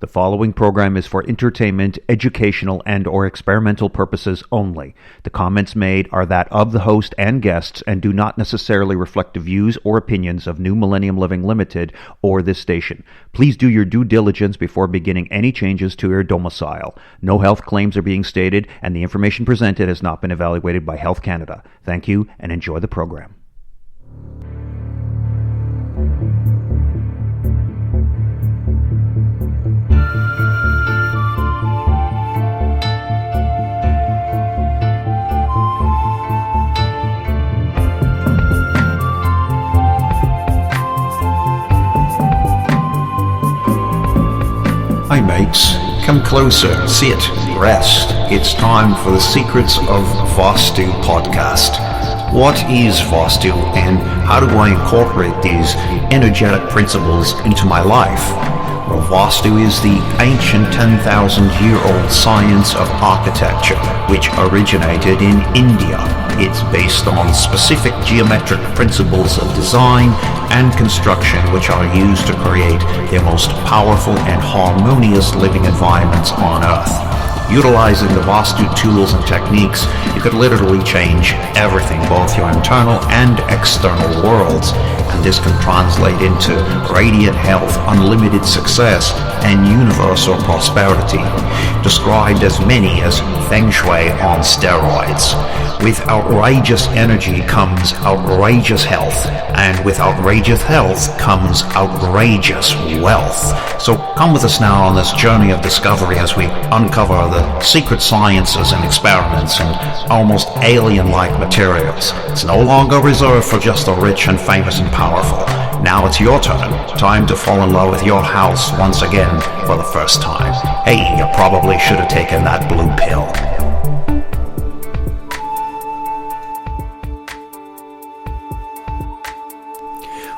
The following program is for entertainment, educational, and/or experimental purposes only. The comments made are that of the host and guests and do not necessarily reflect the views or opinions of New Millennium Living Limited or this station. Please do your due diligence before beginning any changes to your domicile. No health claims are being stated, and the information presented has not been evaluated by Health Canada. Thank you, and enjoy the program. Hi mates, come closer, sit, rest. It's time for the Secrets of Vastu podcast. What is Vastu and how do I incorporate these energetic principles into my life? Well, Vastu is the ancient 10,000-year-old science of architecture which originated in India. It's based on specific geometric principles of design and construction which are used to create the most powerful and harmonious living environments on Earth. Utilizing the Vastu tools and techniques, you could literally change everything, both your internal and external worlds, and this can translate into radiant health, unlimited success, and universal prosperity, described as many as Feng Shui on steroids. With outrageous energy comes outrageous health, and with outrageous health comes outrageous wealth. So come with us now on this journey of discovery as we uncover the secret sciences and experiments and almost alien-like materials. It's no longer reserved for just the rich and famous and powerful. Now it's your turn. Time to fall in love with your house once again for the first time. Hey, you probably should have taken that blue pill.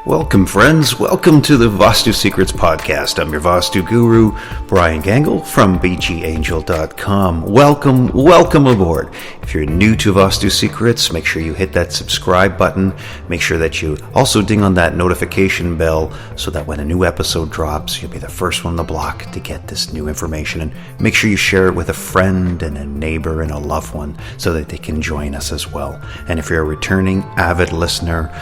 Welcome, friends. Welcome to the Vastu Secrets Podcast. I'm your Vastu guru, Brian Gangle from bgangel.com. Welcome aboard. If you're new to Vastu Secrets, make sure you hit that subscribe button. Make sure that you also ding on that notification bell so that when a new episode drops, you'll be the first one on the block to get this new information. And make sure you share it with a friend and a neighbor and a loved one so that they can join us as well. And if you're a returning avid listener,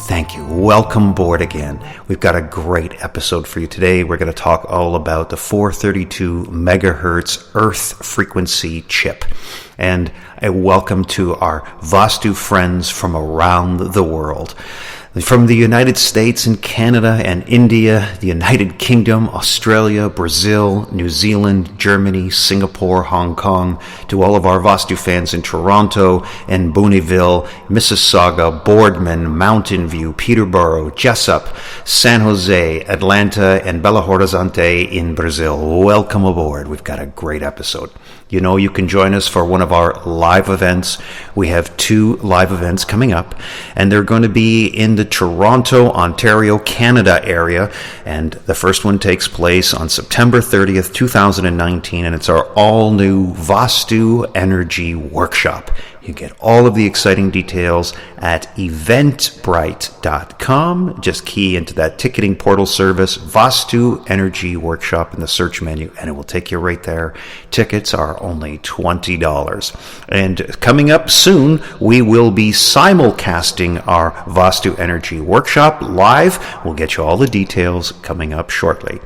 thank you. Welcome aboard again. We've got a great episode for you today. We're going to talk all about the 432 megahertz Earth frequency chip. And a welcome to our Vastu friends from around the world. From the United States and Canada and India, the United Kingdom, Australia, Brazil, New Zealand, Germany, Singapore, Hong Kong, to all of our Vastu fans in Toronto and Booneyville, Mississauga, Boardman, Mountain View, Peterborough, Jessup, San Jose, Atlanta, and Belo Horizonte in Brazil. Welcome aboard. We've got a great episode. You know, you can join us for one of our live events. We have 2 live events coming up, and they're going to be in the Toronto, Ontario, Canada area. And the first one takes place on September 30th, 2019, and it's our all-new Vastu Energy Workshop. You get all of the exciting details at eventbrite.com. Just key into that ticketing portal service, Vastu Energy Workshop in the search menu, and it will take you right there. Tickets are only $20. And coming up soon, we will be simulcasting our Vastu Energy Workshop live. We'll get you all the details coming up shortly.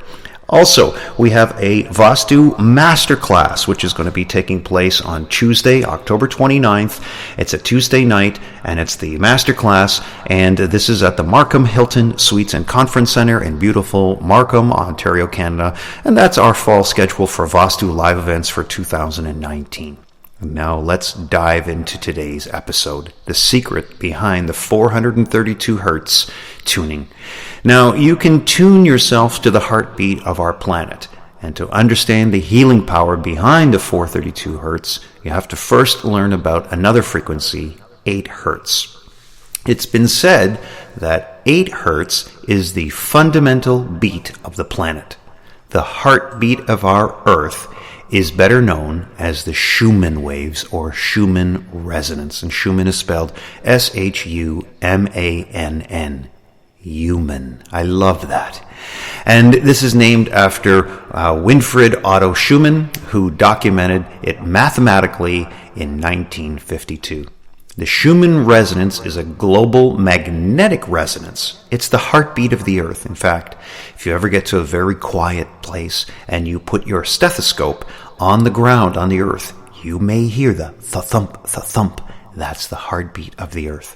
Also, we have a Vastu Masterclass, which is going to be taking place on Tuesday, October 29th. It's a Tuesday night, and it's the Masterclass, and this is at the Markham Hilton Suites and Conference Center in beautiful Markham, Ontario, Canada, and that's our fall schedule for Vastu live events for 2019. Now let's dive into today's episode, the secret behind the 432 hertz tuning. Now, you can tune yourself to the heartbeat of our planet, and to understand the healing power behind the 432 hertz, you have to first learn about another frequency, 8 hertz. It's been said that 8 hertz is the fundamental beat of the planet. The heartbeat of our Earth is better known as the Schumann waves or Schumann resonance. And Schumann is spelled S-H-U-M-A-N-N. Human. I love that. And this is named after Winfried Otto Schumann, who documented it mathematically in 1952. The Schumann resonance is a global magnetic resonance. It's the heartbeat of the Earth. In fact, if you ever get to a very quiet place and you put your stethoscope on the ground on the Earth, you may hear the thump, thump. That's the heartbeat of the Earth.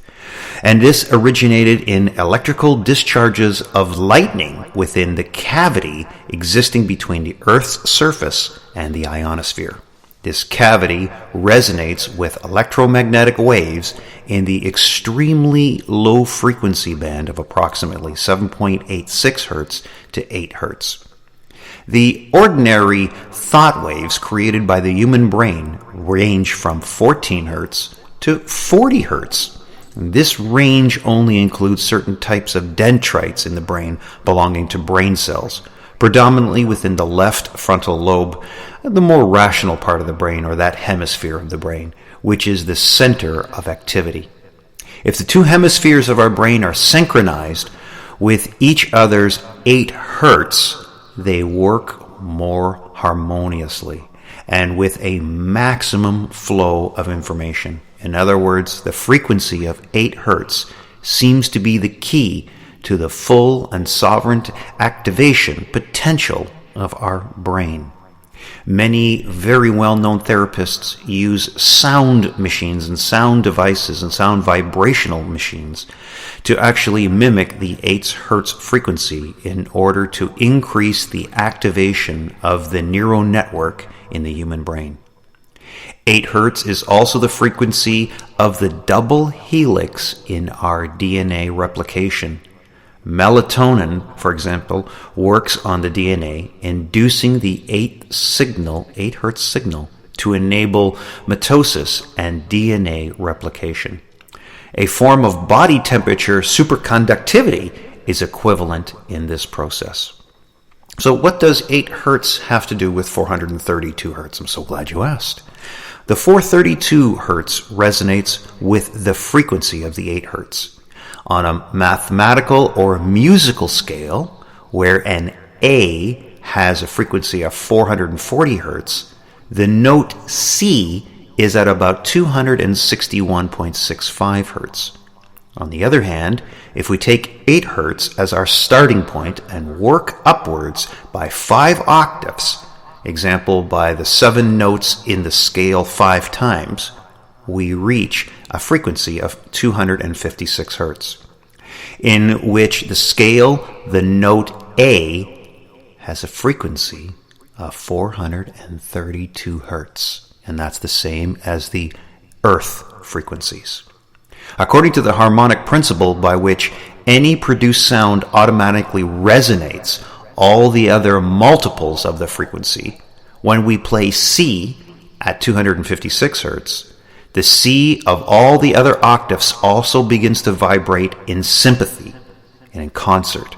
And this originated in electrical discharges of lightning within the cavity existing between the Earth's surface and the ionosphere. This cavity resonates with electromagnetic waves in the extremely low frequency band of approximately 7.86 Hertz to 8 Hertz. The ordinary thought waves created by the human brain range from 14 Hertz to 40 Hertz. This range only includes certain types of dendrites in the brain belonging to brain cells, predominantly within the left frontal lobe, the more rational part of the brain, or that hemisphere of the brain, which is the center of activity. If the two hemispheres of our brain are synchronized with each other's 8 Hertz, they work more harmoniously and with a maximum flow of information. In other words, the frequency of 8 Hertz seems to be the key to the full and sovereign activation potential of our brain. Many very well-known therapists use sound machines and sound devices and sound vibrational machines to actually mimic the 8 Hertz frequency in order to increase the activation of the neural network in the human brain. 8 Hertz is also the frequency of the double helix in our DNA replication. Melatonin, for example, works on the DNA, inducing the 8 Hertz signal to enable mitosis and DNA replication. A form of body temperature superconductivity is equivalent in this process. So what does 8 Hertz have to do with 432 Hertz? I'm so glad you asked. The 432 Hertz resonates with the frequency of the 8 Hertz. On a mathematical or musical scale, where an A has a frequency of 440 Hertz, the note C is at about 261.65 Hertz. On the other hand, if we take 8 Hertz as our starting point and work upwards by 5 octaves, example by the 7 notes in the scale 5 times, we reach a frequency of 256 Hertz, in which the scale, the note A, has a frequency of 432 Hertz, and that's the same as the Earth frequencies. According to the harmonic principle by which any produced sound automatically resonates all the other multiples of the frequency, when we play C at 256 Hertz, the C of all the other octaves also begins to vibrate in sympathy and in concert.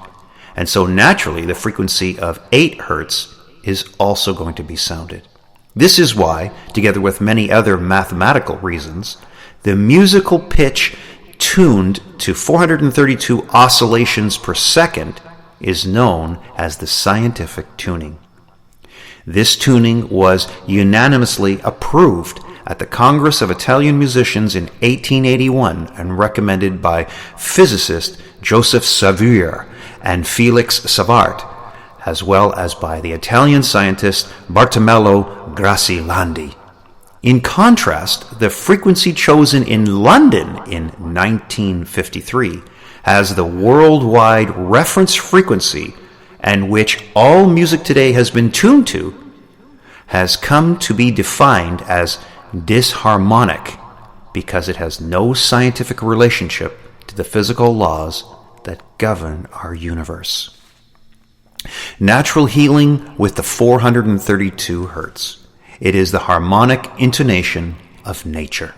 And so naturally, the frequency of 8 Hertz is also going to be sounded. This is why, together with many other mathematical reasons, the musical pitch tuned to 432 oscillations per second is known as the scientific tuning. This tuning was unanimously approved at the Congress of Italian Musicians in 1881 and recommended by physicist Joseph Savier and Felix Savart, as well as by the Italian scientist Bartolomeo Gracilandi. In contrast, the frequency chosen in London in 1953 as the worldwide reference frequency and which all music today has been tuned to has come to be defined as disharmonic because it has no scientific relationship to the physical laws that govern our universe. Natural healing with the 432 Hertz. It is the harmonic intonation of nature.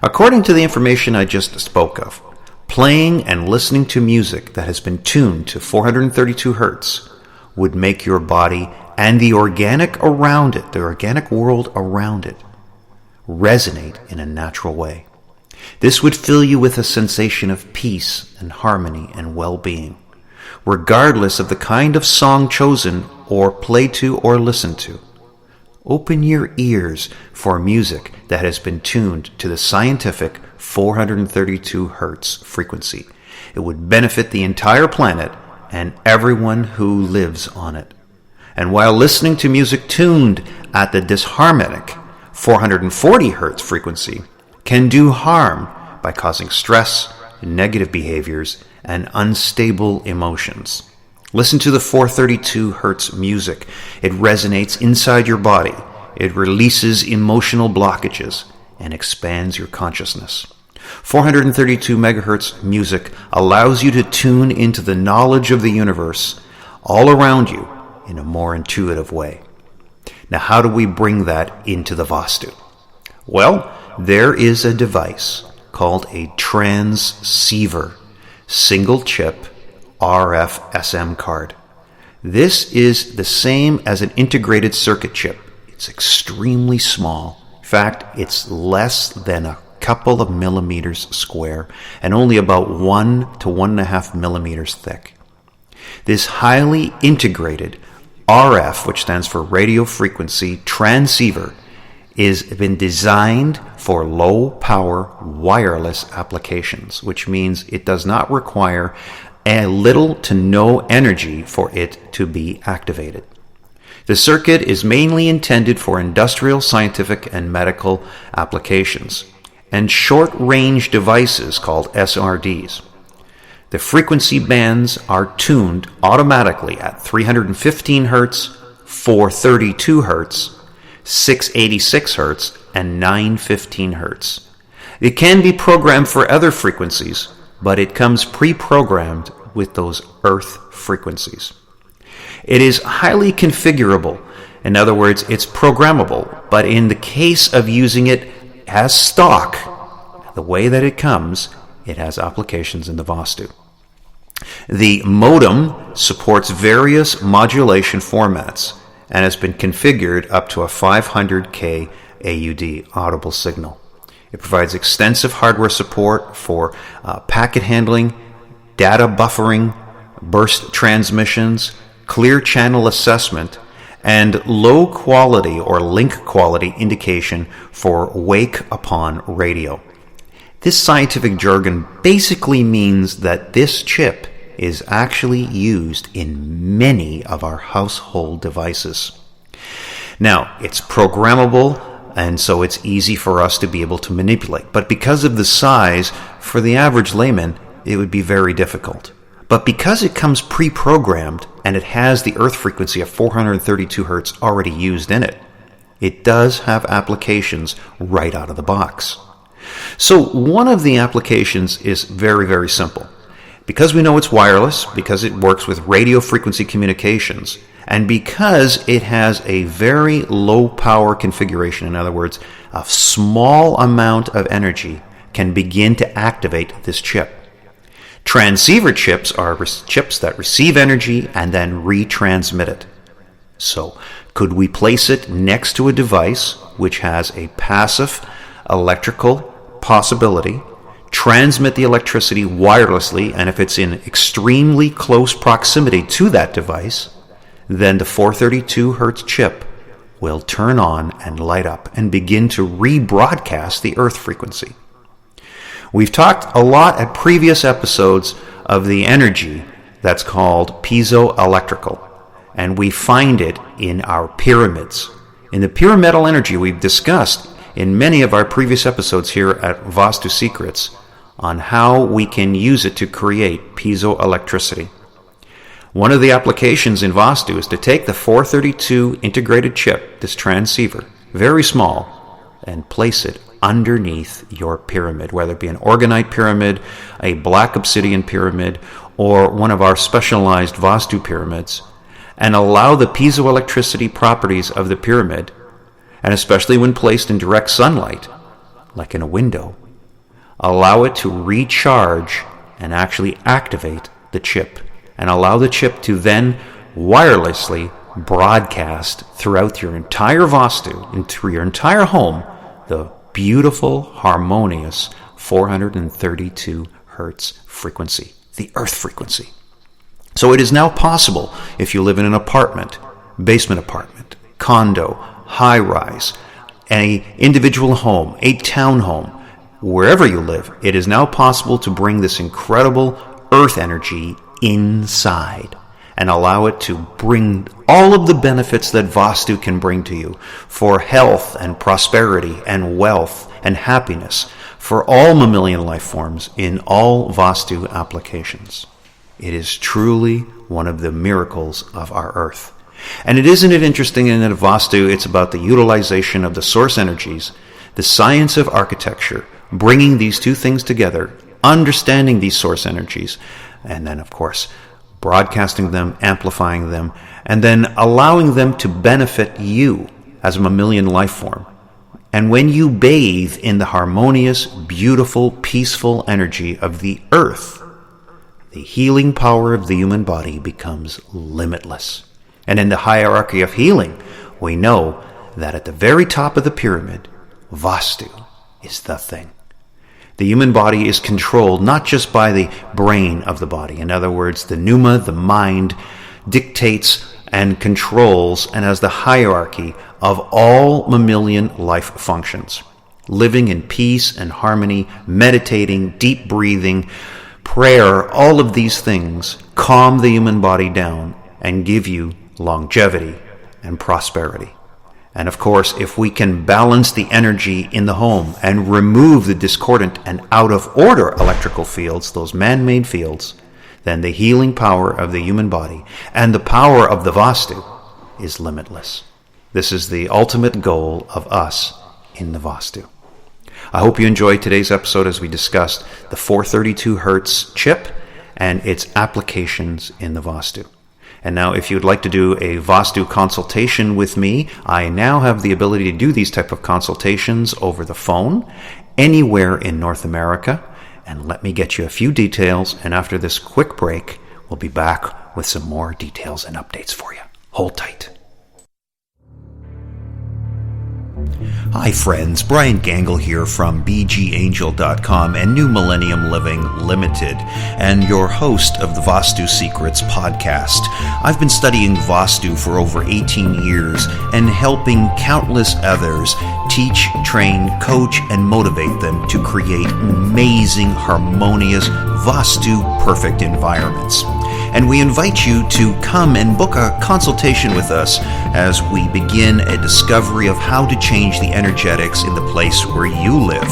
According to the information I just spoke of, playing and listening to music that has been tuned to 432 Hertz would make your body and the organic around it, the organic world around it, resonate in a natural way. This would fill you with a sensation of peace and harmony and well-being. regardless of the kind of song chosen or played to or listened to. Open your ears for music that has been tuned to the scientific 432 Hertz frequency. It would benefit the entire planet and everyone who lives on it. And while listening to music tuned at the disharmonic 440 Hertz frequency can do harm by causing stress, negative behaviors, and unstable emotions. Listen to the 432 Hertz music. It resonates inside your body. It releases emotional blockages and expands your consciousness. 432 megahertz music allows you to tune into the knowledge of the universe all around you in a more intuitive way. Now, how do we bring that into the Vastu? Well, there is a device called a transceiver, single chip RF SM card. This is the same as an integrated circuit chip. It's extremely small. In fact, it's less than a couple of millimeters square and only about 1 to 1.5 millimeters thick. This highly integrated RF, which stands for radio frequency transceiver, is been designed for low power wireless applications, which means it does not require a little to no energy for it to be activated. The circuit is mainly intended for industrial, scientific, and medical applications, and short-range devices called SRDs. The frequency bands are tuned automatically at 315 Hz, 432 Hz, 686 Hz, and 915 Hz. It can be programmed for other frequencies, but it comes pre-programmed with those Earth frequencies. It is highly configurable. In other words, it's programmable, but in the case of using it as stock, the way that it comes, it has applications in the Vastu. The modem supports various modulation formats and has been configured up to a 500K AUD audible signal. It provides extensive hardware support for packet handling, data buffering, burst transmissions, clear channel assessment, and low quality or link quality indication for wake upon radio. This scientific jargon basically means that this chip is actually used in many of our household devices. Now, it's programmable, and so it's easy for us to be able to manipulate. But because of the size, for the average layman, it would be very difficult. But because it comes pre-programmed and it has the Earth frequency of 432 Hz already used in it, it does have applications right out of the box. So one of the applications is very, very simple. Because we know it's wireless, because it works with radio frequency communications, and because it has a very low power configuration, in other words, a small amount of energy can begin to activate this chip. Transceiver chips are chips that receive energy and then retransmit it. So, could we place it next to a device which has a passive electrical possibility, transmit the electricity wirelessly, and if it's in extremely close proximity to that device, then the 432 Hz chip will turn on and light up and begin to rebroadcast the Earth frequency. We've talked a lot at previous episodes of the energy that's called piezoelectrical, and we find it in our pyramids. In the pyramidal energy we've discussed in many of our previous episodes here at Vastu Secrets on how we can use it to create piezoelectricity. One of the applications in Vastu is to take the 432 integrated chip, this transceiver, very small, and place it underneath your pyramid, whether it be an orgonite pyramid, a black obsidian pyramid, or one of our specialized Vastu pyramids, and allow the piezoelectricity properties of the pyramid, and especially when placed in direct sunlight, like in a window, allow it to recharge and actually activate the chip, and allow the chip to then wirelessly broadcast throughout your entire Vastu and through your entire home the beautiful, harmonious 432 Hertz frequency, the Earth frequency. So it is now possible, if you live in an apartment, basement apartment, condo, high-rise, an individual home, a townhome, wherever you live, it is now possible to bring this incredible earth energy inside and allow it to bring all of the benefits that Vastu can bring to you for health and prosperity and wealth and happiness for all mammalian life forms in all Vastu applications. It is truly one of the miracles of our earth. And isn't it interesting in that Vastu, it's about the utilization of the source energies, the science of architecture, bringing these two things together, understanding these source energies, and then, of course, broadcasting them, amplifying them, and then allowing them to benefit you as a mammalian life form. And when you bathe in the harmonious, beautiful, peaceful energy of the earth, the healing power of the human body becomes limitless. And in the hierarchy of healing, we know that at the very top of the pyramid, Vastu is the thing. The human body is controlled not just by the brain of the body. In other words, the pneuma, the mind, dictates and controls and has the hierarchy of all mammalian life functions. Living in peace and harmony, meditating, deep breathing, prayer, all of these things calm the human body down and give you longevity and prosperity. And of course, if we can balance the energy in the home and remove the discordant and out of order electrical fields, those man-made fields, then the healing power of the human body and the power of the Vastu is limitless. This is the ultimate goal of us in the Vastu. I hope you enjoyed today's episode as we discussed the 432 Hertz chip and its applications in the Vastu. And now, if you'd like to do a Vastu consultation with me, I now have the ability to do these type of consultations over the phone anywhere in North America. And let me get you a few details, and after this quick break, we'll be back with some more details and updates for you. Hold tight. Hi friends, Brian Gangle here from bgangel.com and New Millennium Living Limited, and your host of the Vastu Secrets podcast. I've been studying Vastu for over 18 years and helping countless others teach, train, coach, and motivate them to create amazing, harmonious, Vastu-perfect environments. And we invite you to come and book a consultation with us as we begin a discovery of how to change the energetics in the place where you live.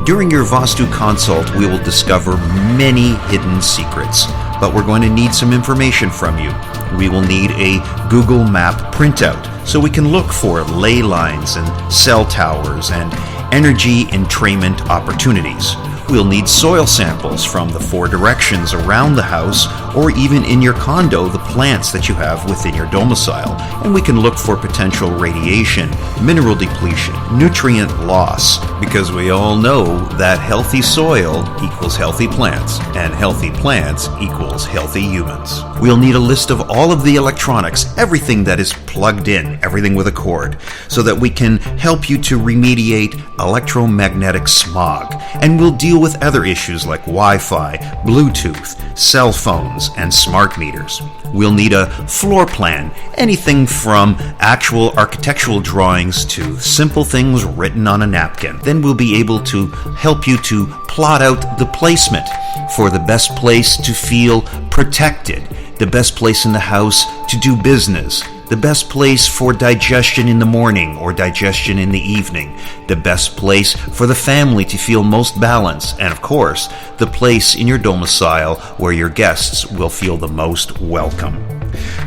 During your Vastu consult, we will discover many hidden secrets, but we're going to need some information from you. We will need a Google Map printout so we can look for ley lines and cell towers and energy entrainment opportunities. We'll need soil samples from the 4 directions around the house or even in your condo, the plants that you have within your domicile. And we can look for potential radiation, mineral depletion, nutrient loss, because we all know that healthy soil equals healthy plants, and healthy plants equals healthy humans. We'll need a list of all of the electronics, everything that is plugged in, everything with a cord, so that we can help you to remediate electromagnetic smog. And we'll deal with other issues like Wi-Fi, Bluetooth, cell phones, and smart meters. We'll need a floor plan, anything from actual architectural drawings to simple things written on a napkin. Then we'll be able to help you to plot out the placement for the best place to feel protected, the best place in the house to do business, the best place for digestion in the morning or digestion in the evening, the best place for the family to feel most balanced, and of course, the place in your domicile where your guests will feel the most welcome.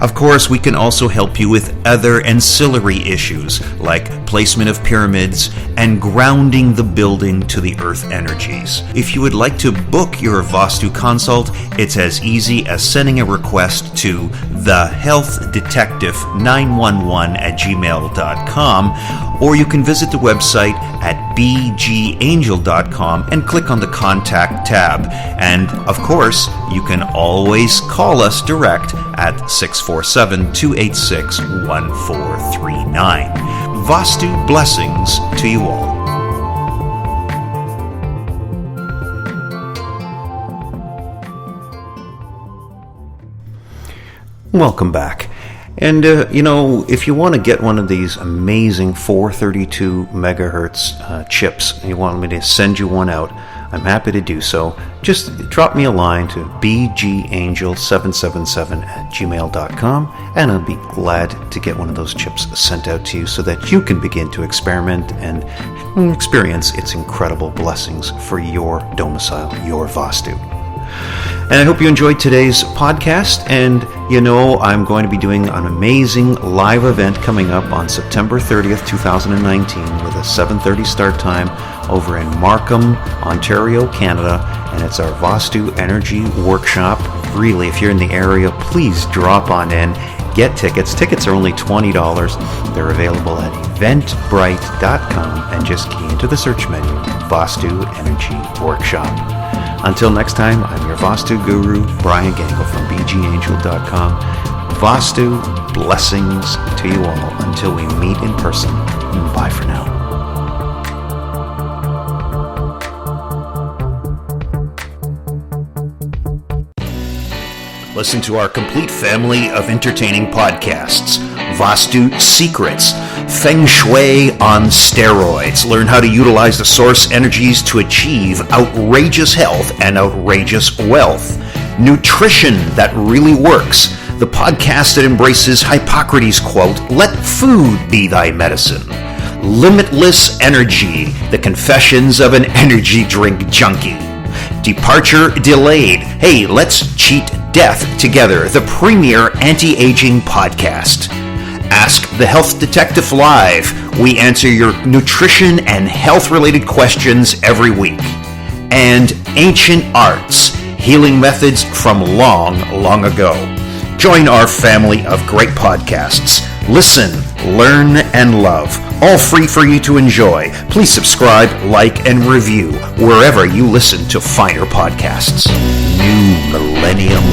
Of course, we can also help you with other ancillary issues like placement of pyramids and grounding the building to the earth energies. If you would like to book your Vastu consult, it's as easy as sending a request to thehealthdetective911@gmail.com, or you can visit the website at bgangel.com and click on the Contact tab. And of course, you can always call us direct at 647-286-1439. Vastu blessings to you all. Welcome back. And, if you want to get one of these amazing 432 megahertz chips, and you want me to send you one out, I'm happy to do so. Just drop me a line to bgangel777@gmail.com, and I'll be glad to get one of those chips sent out to you so that you can begin to experiment and experience its incredible blessings for your domicile, your Vastu. And I hope you enjoyed today's podcast. And I'm going to be doing an amazing live event coming up on September 30th, 2019 with a 7:30 start time over in Markham, Ontario, Canada. And it's our Vastu Energy Workshop. Really, if you're in the area, please drop on in. Get tickets. Tickets are only $20. They're available at eventbrite.com and just key into the search menu, Vastu Energy Workshop. Until next time, I'm your Vastu guru, Brian Gangle from bgangel.com. Vastu, blessings to you all until we meet in person. Bye for now. Listen to our complete family of entertaining podcasts. Vastu Secrets, Feng Shui on steroids. Learn how to utilize the source energies to achieve outrageous health and outrageous wealth. Nutrition that really works. The podcast that embraces Hippocrates' quote, "Let food be thy medicine." Limitless Energy, the confessions of an energy drink junkie. Departure Delayed. Hey, let's cheat death together. The premier anti-aging podcast. Ask the Health Detective Live. We answer your nutrition and health-related questions every week. And Ancient Arts, healing methods from long, long ago. Join our family of great podcasts. Listen, learn, and love. All free for you to enjoy. Please subscribe, like, and review wherever you listen to finer podcasts. New Millennium